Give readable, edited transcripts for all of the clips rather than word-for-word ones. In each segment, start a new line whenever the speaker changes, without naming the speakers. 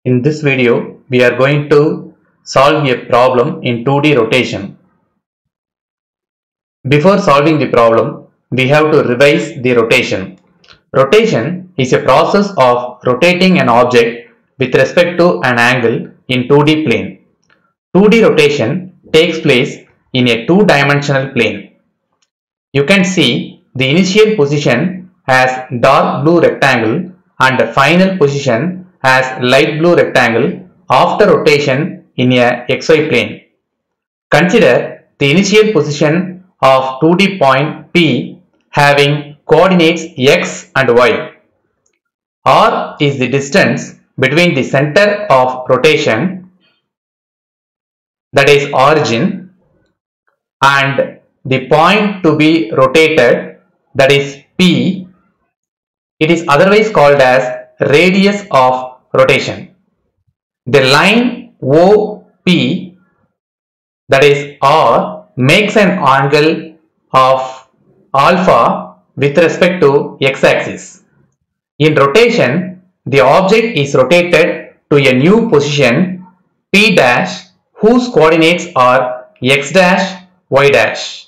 In this video, we are going to solve a problem in 2D rotation. Before solving the problem, we have to revise the rotation. Rotation is a process of rotating an object with respect to an angle in 2D plane. 2D rotation takes place in a two-dimensional plane. You can see the initial position as dark blue rectangle and the final position as light blue rectangle after rotation in a xy plane. Consider the initial position of 2D point P having coordinates x and y. R is the distance between the center of rotation, that is origin, and the point to be rotated, that is P. It is otherwise called as radius of rotation. The line OP, that is R, makes an angle of alpha with respect to x-axis. In rotation, the object is rotated to a new position P dash whose coordinates are x dash, y dash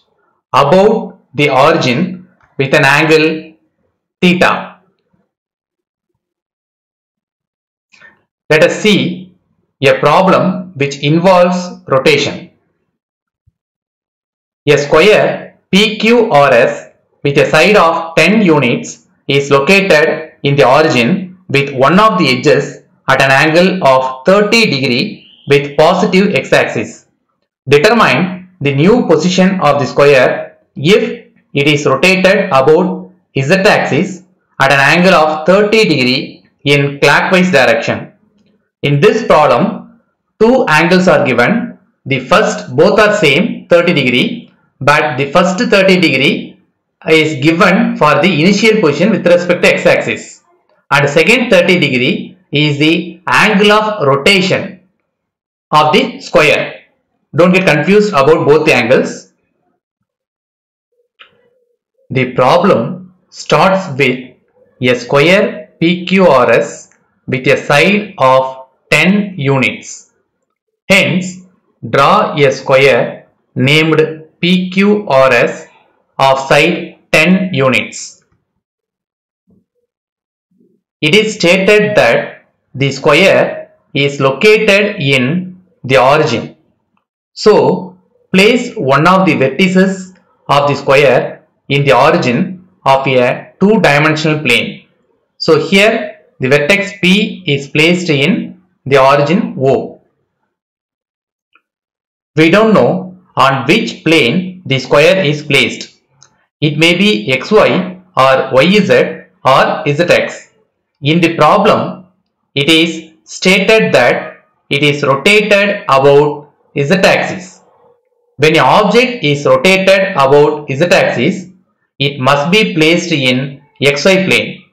about the origin with an angle theta. Let us see a problem which involves rotation. A square PQRS with a side of 10 units is located in the origin with one of the edges at an angle of 30 degree with positive x-axis. Determine the new position of the square if it is rotated about z-axis at an angle of 30 degree in clockwise direction. In this problem, two angles are given. The first, both are same 30 degree, but the first 30 degree is given for the initial position with respect to x-axis, and second 30 degree is the angle of rotation of the square. Don't get confused about both the angles. The problem starts with a square PQRS with a side of 10 units. Hence, draw a square named PQRS of side 10 units. It is stated that the square is located in the origin. So, place one of the vertices of the square in the origin of a two-dimensional plane. So, here the vertex P is placed in the origin O. We don't know on which plane the square is placed. It may be xy or yz or zx. In the problem, it is stated that it is rotated about z-axis. When an object is rotated about z-axis, it must be placed in xy plane.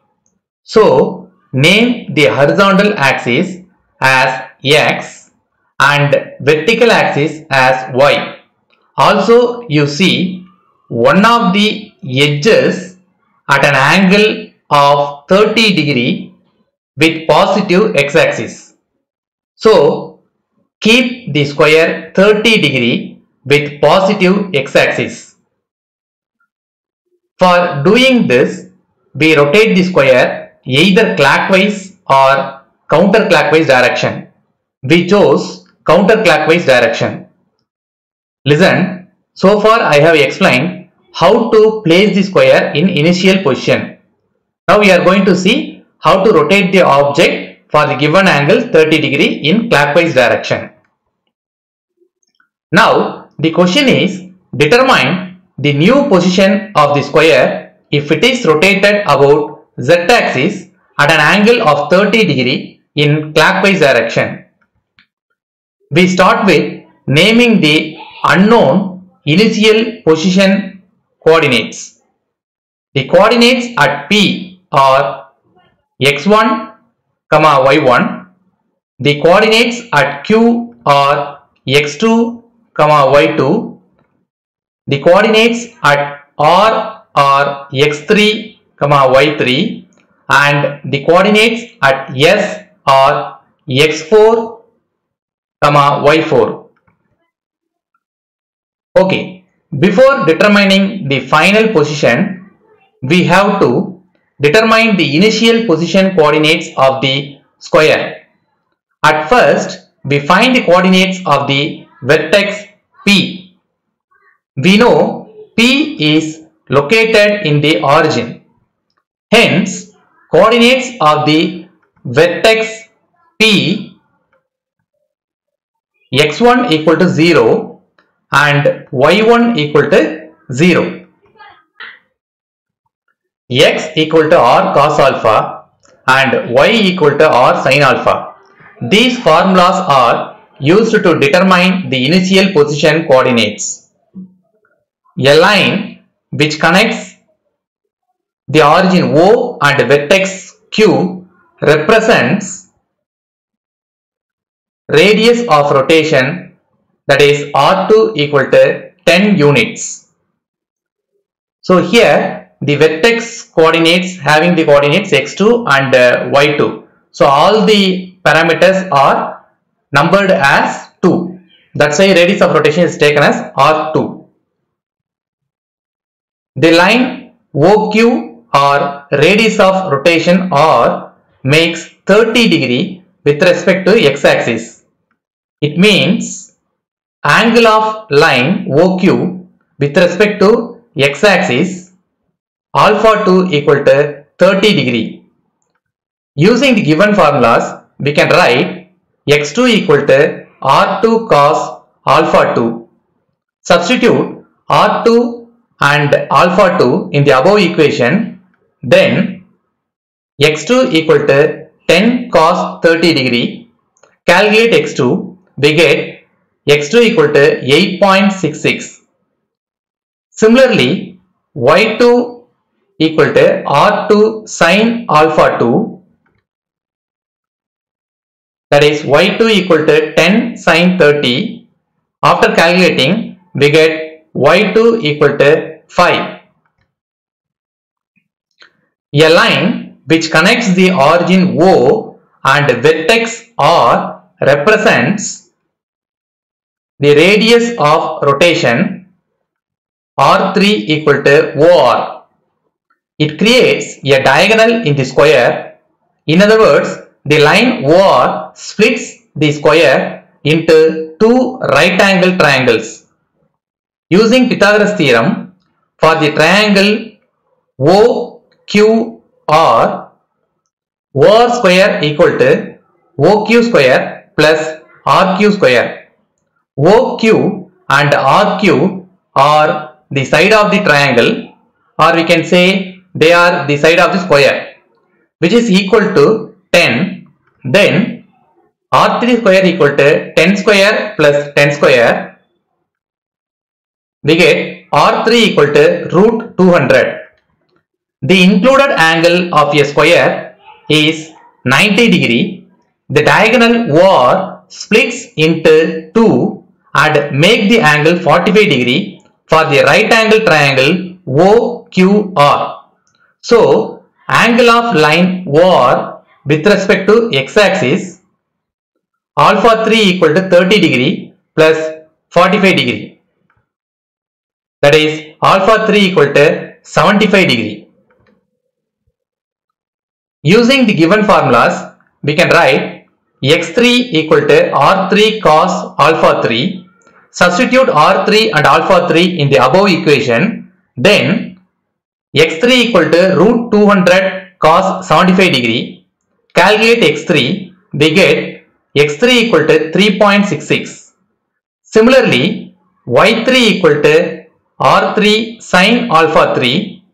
So, name the horizontal axis as x and vertical axis as y. Also, you see one of the edges at an angle of 30 degree with positive x-axis. So, keep the square 30 degree with positive x-axis. For doing this, we rotate the square either clockwise or counterclockwise direction. We chose counterclockwise direction. Listen, so far I have explained how to place the square in initial position. Now we are going to see how to rotate the object for the given angle 30 degree in clockwise direction. Now the question is, determine the new position of the square if it is rotated about z-axis at an angle of 30 degree in clockwise direction. We start with naming the unknown initial position coordinates. The coordinates at P are x1, y1. The coordinates at Q are x2, y2. The coordinates at R are x3, y3, and the coordinates at S are x4, y4. Okay, before determining the final position, we have to determine the initial position coordinates of the square. At first, we find the coordinates of the vertex P. We know P is located in the origin. Hence, coordinates of the vertex P, x1 equal to 0 and y1 equal to 0. X equal to r cos alpha and y equal to r sin alpha. These formulas are used to determine the initial position coordinates. A line which connects the origin O and vertex Q represents radius of rotation, that is R2 equal to 10 units. So here the vertex coordinates having the coordinates x2 and y2. So all the parameters are numbered as 2. That's why radius of rotation is taken as R2. The line OQ or radius of rotation R makes 30 degree with respect to x-axis. It means angle of line OQ with respect to x-axis alpha 2 equal to 30 degree. Using the given formulas, we can write x2 equal to R2 cos alpha 2. Substitute R2 and alpha 2 in the above equation, then x2 equal to 10 cos 30 degree. Calculate x2, we get x2 equal to 8.66. Similarly, y2 equal to R2 sin alpha 2, that is y2 equal to 10 sin 30. After calculating, we get y2 equal to 5. A line which connects the origin O and vertex R represents the radius of rotation R3 equal to OR. It creates a diagonal in the square. In other words, the line OR splits the square into two right angle triangles. Using Pythagoras theorem, for the triangle OQR, OR square equal to OQ square plus RQ square. OQ and RQ are the side of the triangle, or we can say they are the side of the square, which is equal to 10. Then R3 square equal to 10 square plus 10 square. We get R3 equal to root 200. The included angle of a square is 90 degree. The diagonal OR splits into 2 and make the angle 45 degree for the right angle triangle OQR. So, angle of line OR with respect to x-axis alpha 3 equal to 30 degree plus 45 degree. That is alpha 3 equal to 75 degree. Using the given formulas, we can write x3 equal to R3 cos alpha 3. Substitute R3 and alpha 3 in the above equation. Then x3 equal to root 200 cos 75 degree. Calculate x3. We get x3 equal to 3.66. Similarly, y3 equal to R3 sin alpha 3.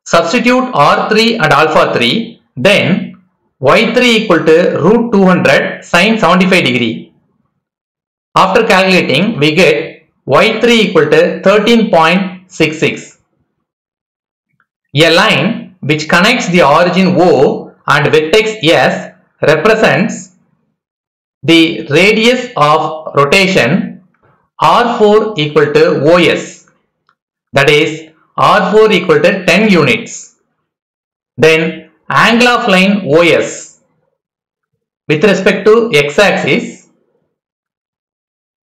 Substitute R3 and alpha 3. Then y3 equal to root 200 sin 75 degree. After calculating, we get y3 equal to 13.66. A line which connects the origin O and vertex S represents the radius of rotation R4 equal to OS. That is R4 equal to 10 units. Then angle of line OS with respect to x-axis,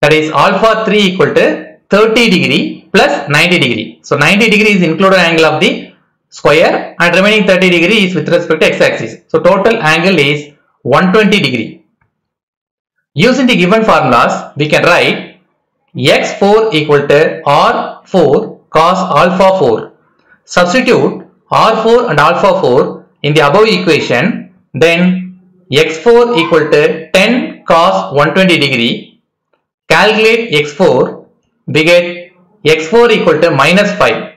that is alpha 3 equal to 30 degree plus 90 degree. So 90 degree is included angle of the square and remaining 30 degree is with respect to x-axis. So total angle is 120 degree. Using the given formulas, we can write x4 equal to r4 cos alpha 4. Substitute r4 and alpha 4 in the above equation, then x4 equal to 10 cos 120 degree. Calculate x4, we get x4 equal to minus 5.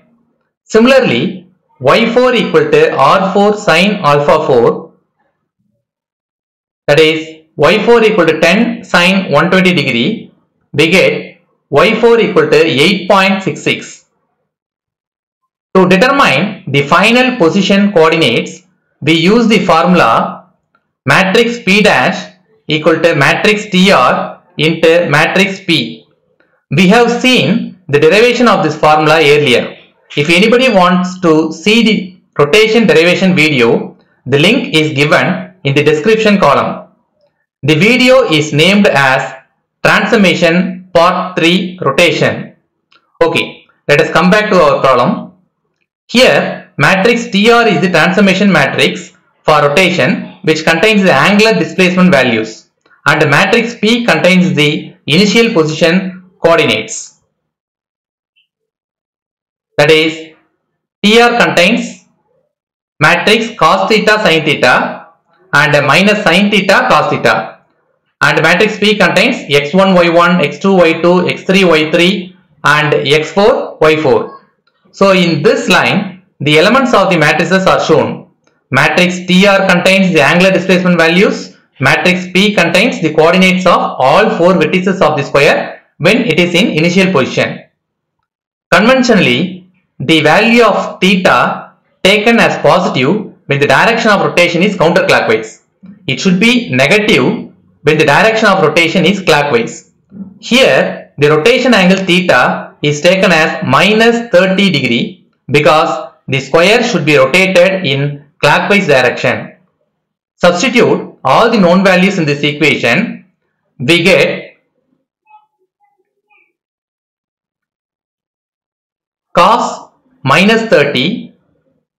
Similarly, y4 equal to r4 sin alpha 4, that is y4 equal to 10 sin 120 degree, we get y4 equal to 8.66. To determine the final position coordinates, we use the formula matrix P dash equal to matrix TR into matrix P. We have seen the derivation of this formula earlier. If anybody wants to see the rotation derivation video, the link is given in the description column. The video is named as Transformation Part 3 Rotation. Okay, let us come back to our problem. Here, matrix TR is the transformation matrix for rotation which contains the angular displacement values, and the matrix P contains the initial position coordinates. That is, TR contains matrix cos theta sin theta and minus sin theta cos theta, and matrix P contains x1 y1, x2 y2, x3 y3 and x4 y4. So in this line, the elements of the matrices are shown. Matrix TR contains the angular displacement values. Matrix P contains the coordinates of all 4 vertices of the square when it is in initial position. Conventionally, the value of theta taken as positive when the direction of rotation is counterclockwise. It should be negative when the direction of rotation is clockwise. Here, the rotation angle theta is taken as minus 30 degree because the square should be rotated in clockwise direction. Substitute all the known values in this equation. We get cos minus 30,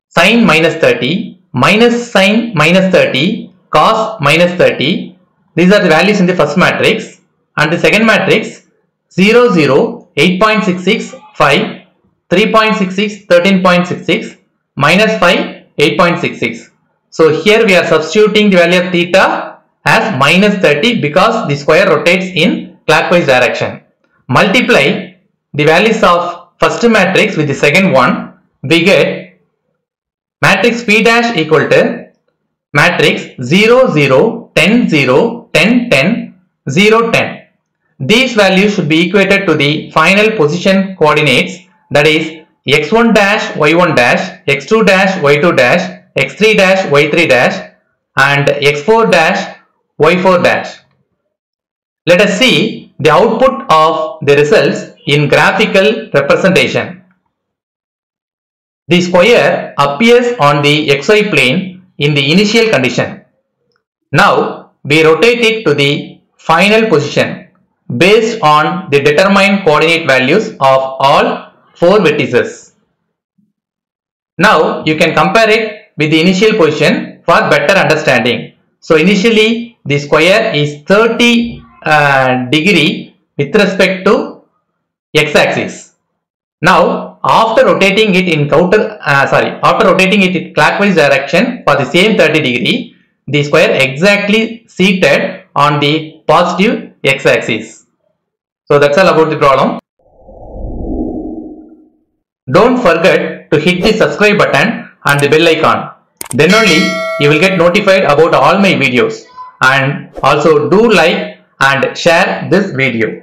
sin minus 30, minus sin minus 30, cos minus 30. These are the values in the first matrix, and the second matrix 0, 0, 8.66, 5, 3.66, 13.66, minus 5, 8.66. So here we are substituting the value of theta as minus 30 because the square rotates in clockwise direction. Multiply the values of first matrix with the second one, we get matrix P dash equal to matrix 0, 0, 10, 0, 10, 10, 0, 10. These values should be equated to the final position coordinates, that is x1 dash y1 dash, x2 dash y2 dash, x3 dash y3 dash and x4 dash y4 dash. Let us see the output of the results in graphical representation. The square appears on the xy plane in the initial condition. Now we rotate it to the final position based on the determined coordinate values of all 4 vertices. Now you can compare it with the initial position for better understanding. So initially the square is 30 degree with respect to x-axis. Now after rotating it in clockwise direction for the same 30 degree, the square exactly seated on the positive x-axis. So that's all about the problem. Don't forget to hit the subscribe button and the bell icon. Then only you will get notified about all my videos. And also do like and share this video.